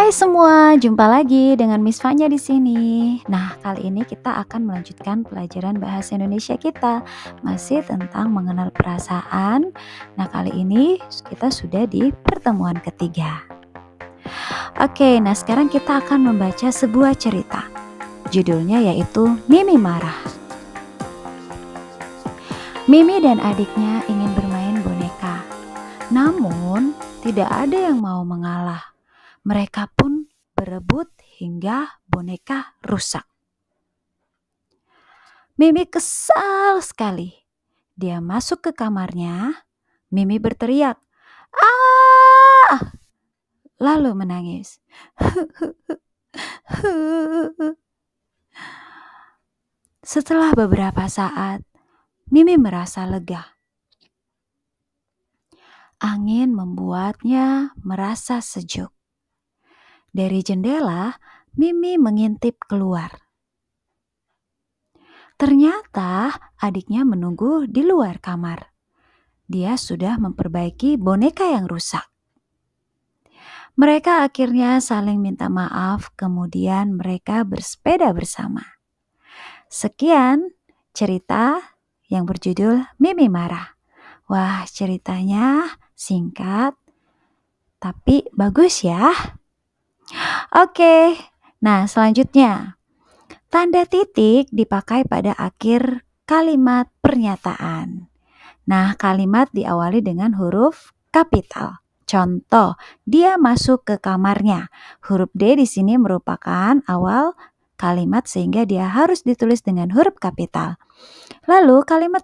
Hai semua, jumpa lagi dengan Miss Fanya di sini. Nah, kali ini kita akan melanjutkan pelajaran bahasa Indonesia kita, masih tentang mengenal perasaan. Nah, kali ini kita sudah di pertemuan ketiga. Oke, nah sekarang kita akan membaca sebuah cerita. Judulnya yaitu Mimi Marah. Mimi dan adiknya ingin bermain boneka, namun tidak ada yang mau mengalah. Mereka pun berebut hingga boneka rusak. Mimi kesal sekali. Dia masuk ke kamarnya. Mimi berteriak, "Ah!" Lalu menangis. Setelah beberapa saat, Mimi merasa lega. Angin membuatnya merasa sejuk. Dari jendela, Mimi mengintip keluar. Ternyata adiknya menunggu di luar kamar. Dia sudah memperbaiki boneka yang rusak. Mereka akhirnya saling minta maaf, kemudian mereka bersepeda bersama. Sekian cerita yang berjudul Mimi Marah. Wah, ceritanya singkat, tapi bagus ya. Oke, nah selanjutnya. Tanda titik dipakai pada akhir kalimat pernyataan. Nah, kalimat diawali dengan huruf kapital. Contoh, dia masuk ke kamarnya. Huruf D di sini merupakan awal kalimat sehingga dia harus ditulis dengan huruf kapital. Lalu kalimat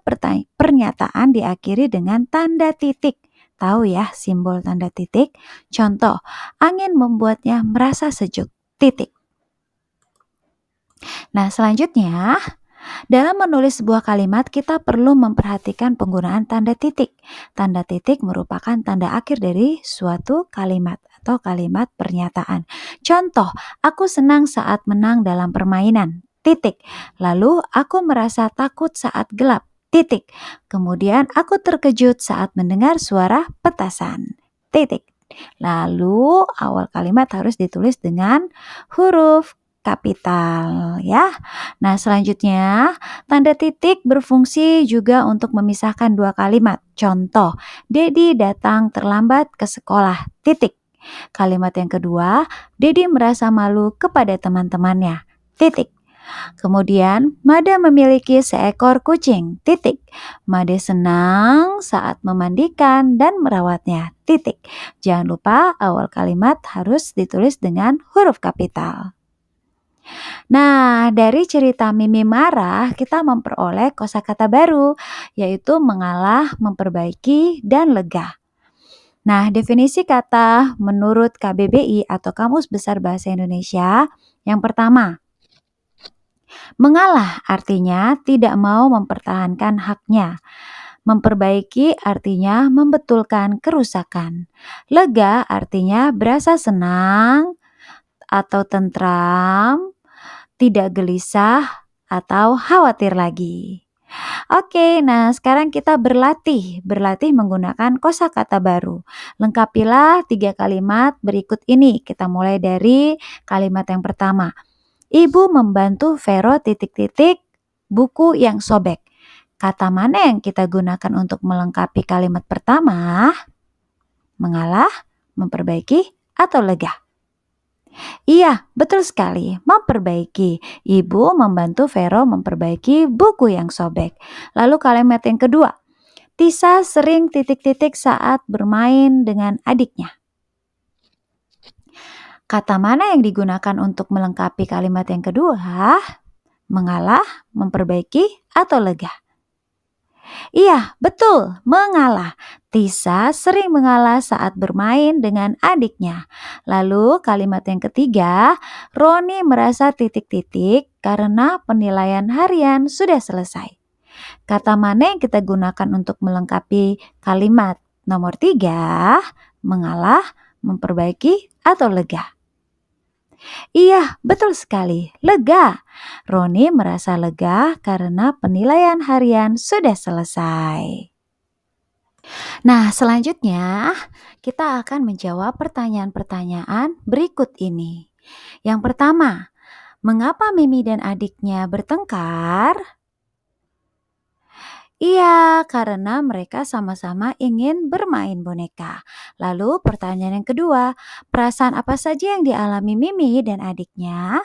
pernyataan diakhiri dengan tanda titik. Tahu ya simbol tanda titik? Contoh, angin membuatnya merasa sejuk. Titik. Nah, selanjutnya, dalam menulis sebuah kalimat kita perlu memperhatikan penggunaan tanda titik. Tanda titik merupakan tanda akhir dari suatu kalimat atau kalimat pernyataan. Contoh, aku senang saat menang dalam permainan. Titik. Lalu aku merasa takut saat gelap. Titik. Kemudian aku terkejut saat mendengar suara petasan. Titik. Lalu awal kalimat harus ditulis dengan huruf kapital ya. Nah, selanjutnya tanda titik berfungsi juga untuk memisahkan dua kalimat. Contoh, Dedi datang terlambat ke sekolah. Titik. Kalimat yang kedua, Dedi merasa malu kepada teman-temannya. Titik. Kemudian, Made memiliki seekor kucing. Titik. Made senang saat memandikan dan merawatnya. Titik. Jangan lupa awal kalimat harus ditulis dengan huruf kapital. Nah, dari cerita Mimi Marah kita memperoleh kosakata baru, yaitu mengalah, memperbaiki, dan lega. Nah, definisi kata menurut KBBI atau Kamus Besar Bahasa Indonesia, yang pertama, mengalah artinya tidak mau mempertahankan haknya. Memperbaiki artinya membetulkan kerusakan. Lega artinya berasa senang atau tentram, tidak gelisah atau khawatir lagi. Oke, nah sekarang kita berlatih menggunakan kosakata baru. Lengkapilah 3 kalimat berikut ini. Kita mulai dari kalimat yang pertama. Ibu membantu Vero ... buku yang sobek. Kata mana yang kita gunakan untuk melengkapi kalimat pertama? Mengalah, memperbaiki, atau lega? Iya, betul sekali, memperbaiki. Ibu membantu Vero memperbaiki buku yang sobek. Lalu kalimat yang kedua, Tisa sering ... saat bermain dengan adiknya. Kata mana yang digunakan untuk melengkapi kalimat yang kedua? Mengalah, memperbaiki, atau lega? Iya, betul, mengalah. Tisa sering mengalah saat bermain dengan adiknya. Lalu kalimat yang ketiga, Roni merasa ... karena penilaian harian sudah selesai. Kata mana yang kita gunakan untuk melengkapi kalimat nomor 3? Mengalah, memperbaiki, atau lega? Iya, betul sekali, lega. Roni merasa lega karena penilaian harian sudah selesai. Nah, selanjutnya kita akan menjawab pertanyaan-pertanyaan berikut ini. Yang pertama, mengapa Mimi dan adiknya bertengkar? Iya, karena mereka sama-sama ingin bermain boneka. Lalu pertanyaan yang kedua, perasaan apa saja yang dialami Mimi dan adiknya?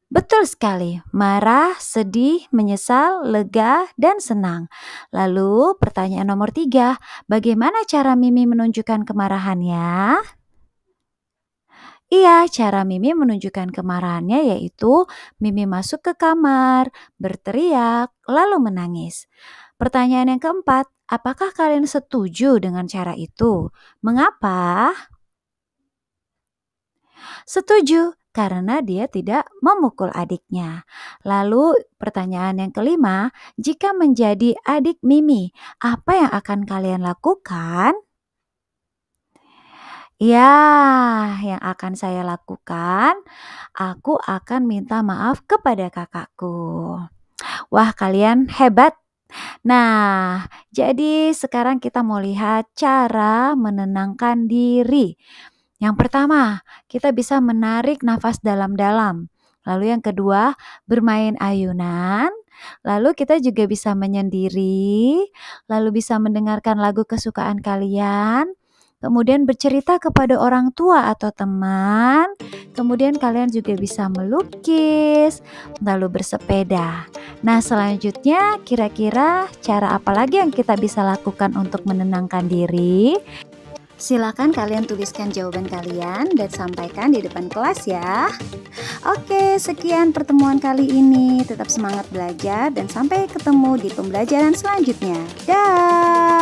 Betul sekali, marah, sedih, menyesal, lega, dan senang. Lalu pertanyaan nomor 3, bagaimana cara Mimi menunjukkan kemarahannya? Iya, cara Mimi menunjukkan kemarahannya yaitu Mimi masuk ke kamar, berteriak, lalu menangis. Pertanyaan yang keempat, apakah kalian setuju dengan cara itu? Mengapa? Setuju, karena dia tidak memukul adiknya. Lalu pertanyaan yang kelima, jika menjadi adik Mimi, apa yang akan kalian lakukan? Ya, yang akan saya lakukan, aku akan minta maaf kepada kakakku. Wah, kalian hebat. Nah, jadi sekarang kita mau lihat cara menenangkan diri. Yang pertama, kita bisa menarik nafas dalam-dalam. Lalu yang kedua, bermain ayunan. Lalu kita juga bisa menyendiri, lalu bisa mendengarkan lagu kesukaan kalian. Kemudian bercerita kepada orang tua atau teman. Kemudian kalian juga bisa melukis, lalu bersepeda. Nah, selanjutnya kira-kira cara apa lagi yang kita bisa lakukan untuk menenangkan diri? Silakan kalian tuliskan jawaban kalian dan sampaikan di depan kelas ya. Oke, sekian pertemuan kali ini. Tetap semangat belajar dan sampai ketemu di pembelajaran selanjutnya. Dah.